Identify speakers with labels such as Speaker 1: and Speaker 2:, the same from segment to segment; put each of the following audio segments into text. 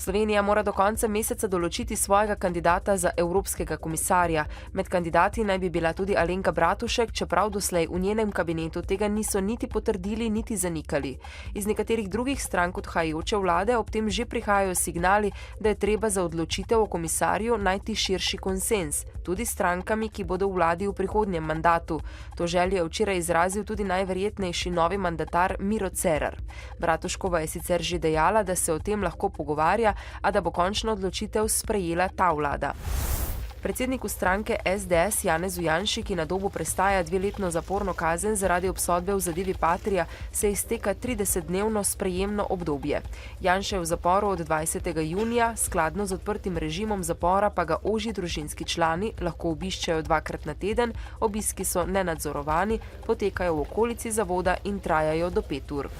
Speaker 1: Slovenija mora do konca meseca določiti svojega kandidata za evropskega komisarja. Med kandidati naj bi bila tudi Alenka Bratušek, čeprav doslej v njenem kabinetu tega niso niti potrdili, niti zanikali. Iz nekaterih drugih strank odhajajoče vlade ob tem že prihajajo signali, da je treba za odločitev o komisarju najti širši konsenz, tudi s strankami, ki bodo v vladi v prihodnjem mandatu. To željo je včeraj izrazil tudi najverjetnejši novi mandatar Miro Cerar. Bratuškova je sicer že dejala, da se o tem lahko pogovarja, a da bo končno odločitev sprejela ta vlada. Predsedniku stranke SDS Janezu Janši, ki na Dobu prestaja 2-letno zaporno kazen zaradi obsodbe v zadevi Patria, se izteka 30-dnevno sprejemno obdobje. Janša je v zaporu od 20. junija, skladno z odprtim režimom zapora pa ga ožji družinski člani lahko obiščajo 2-krat na teden, obiski so nenadzorovani, potekajo v okolici zavoda in trajajo do 5 ur.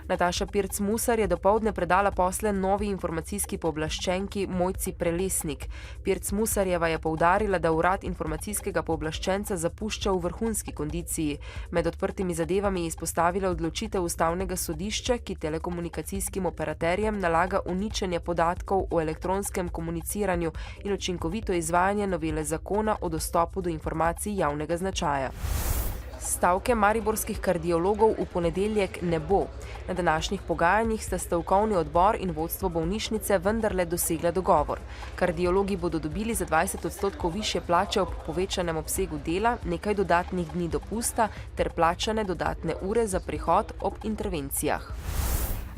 Speaker 1: Nataša Pirc Musar je dopoldne predala posle novi informacijski pooblaščenki Mojci Prelesnik. Pirc Musarjeva je poudarila, da urad informacijskega pooblaščenca zapušča v vrhunski kondiciji. Med odprtimi zadevami je izpostavila odločitev ustavnega sodišča, ki telekomunikacijskim operaterjem nalaga uničenje podatkov o elektronskem komuniciranju in učinkovito izvajanje novele zakona o dostopu do informacij javnega značaja. Stavke mariborskih kardiologov v ponedeljek ne bo. Na današnjih pogajanjih sta stavkovni odbor in vodstvo bolnišnice vendarle dosegla dogovor. Kardiologi bodo dobili za 20% višje plače ob povečanem obsegu dela, nekaj dodatnih dni dopusta ter plačane dodatne ure za prihod ob intervencijah.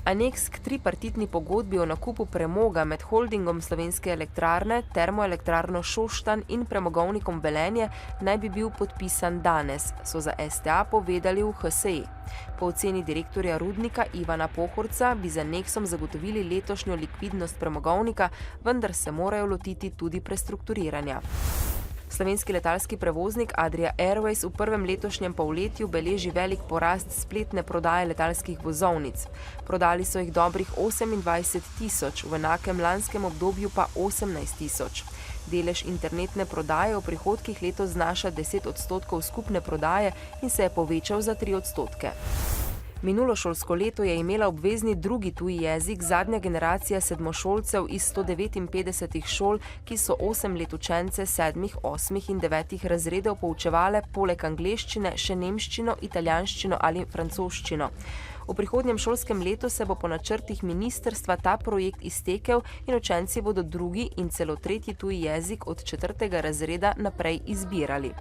Speaker 1: Aneks k tripartitni pogodbi o nakupu premoga med holdingom Slovenske elektrarne, Termoelektrarno Šoštanj in premogovnikom Velenje naj bi bil podpisan danes, so za STA povedali v HSE. Po oceni direktorja rudnika Ivana Pohorca bi z aneksom zagotovili letošnjo likvidnost premogovnika, vendar se morajo lotiti tudi prestrukturiranja. Slovenski letalski prevoznik Adria Airways v prvem letošnjem polletju beleži velik porast spletne prodaje letalskih vozovnic. Prodali so jih dobrih 28.000, v enakem lanskem obdobju pa 18.000. Delež internetne prodaje v prihodkih letos znaša 10% skupne prodaje in se je povečal za 3%. Minulo šolsko leto je imela obvezni drugi tuji jezik zadnja generacija sedmošolcev iz 159 šol, ki so 8 let učence 7., 8. in 9. razredov poučevale poleg angleščine še nemščino, italijanščino ali francoščino. V prihodnjem šolskem letu se bo po načrtih ministrstva ta projekt iztekel in učenci bodo drugi in celo tretji tuji jezik od 4. razreda naprej izbirali.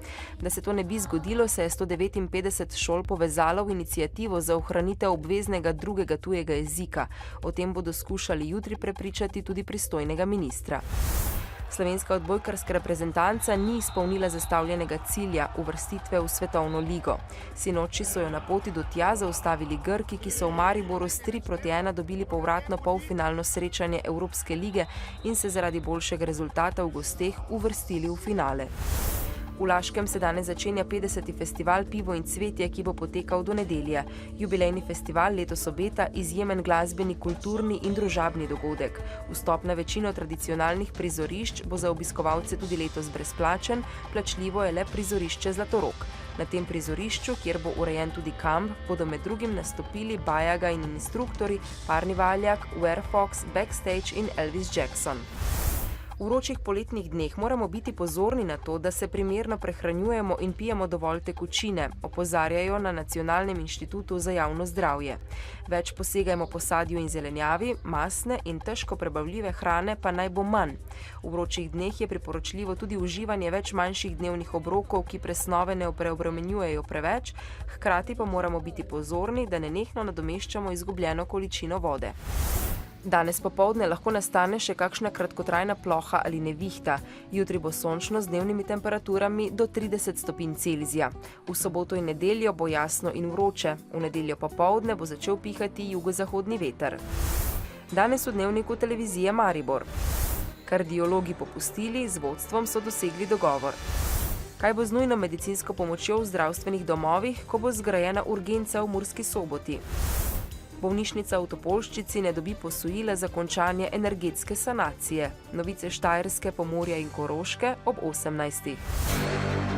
Speaker 1: Da se to ne bi zgodilo, se je 159 šol povezalo v iniciativo za ohranitev obveznega drugega tujega jezika. O tem bodo skušali jutri prepričati tudi pristojnega ministra. Slovenska odbojkarska reprezentanca ni izpolnila zastavljenega cilja uvrstitve v svetovno ligo. Sinoči so jo na poti do tja zaustavili Grki, ki so v Mariboru s 3-1 dobili povratno polfinalno srečanje Evropske lige in se zaradi boljšega rezultata v gosteh uvrstili v finale. V Laškem se danes začenja 50. festival Pivo in cvetje, ki bo potekal do nedelje. Jubilejni festival letos obeta izjemen glasbeni, kulturni in družabni dogodek. Vstop na večino tradicionalnih prizorišč bo za obiskovalce tudi letos brezplačen, plačljivo je le prizorišče Zlatorog. Na tem prizorišču, kjer bo urejen tudi kamp, bodo med drugim nastopili Bajaga in instruktori, Parni Valjak, Werefox, Backstage in Elvis Jackson. V vročih poletnih dneh moramo biti pozorni na to, da se primerno prehranjujemo in pijemo dovolj tekočine, opozarjajo na Nacionalnem inštitutu za javno zdravje. Več posegajmo po sadju in zelenjavi, masne in težko prebavljive hrane pa naj bo manj. V vročih dneh je priporočljivo tudi uživanje več manjših dnevnih obrokov, ki presnove ne preobremenjujejo preveč, hkrati pa moramo biti pozorni, da nenehno nadomeščamo izgubljeno količino vode. Danes popoldne lahko nastane še kakšna kratkotrajna ploha ali nevihta. Jutri bo sončno z dnevnimi temperaturami do 30 stopinj Celzija. V soboto in nedeljo bo jasno in vroče. V nedeljo popoldne bo začel pihati jugozahodni veter. Danes v dnevniku televizije Maribor. Kardiologi popustili, z vodstvom so dosegli dogovor. Kaj bo z nujno medicinsko pomočjo v zdravstvenih domovih, ko bo zgrajena urgenca v Murski Soboti? Bolnišnica v Topolščici ne dobi posojila za končanje energetske sanacije. Novice Štajerske, Pomurja in Koroške ob 18.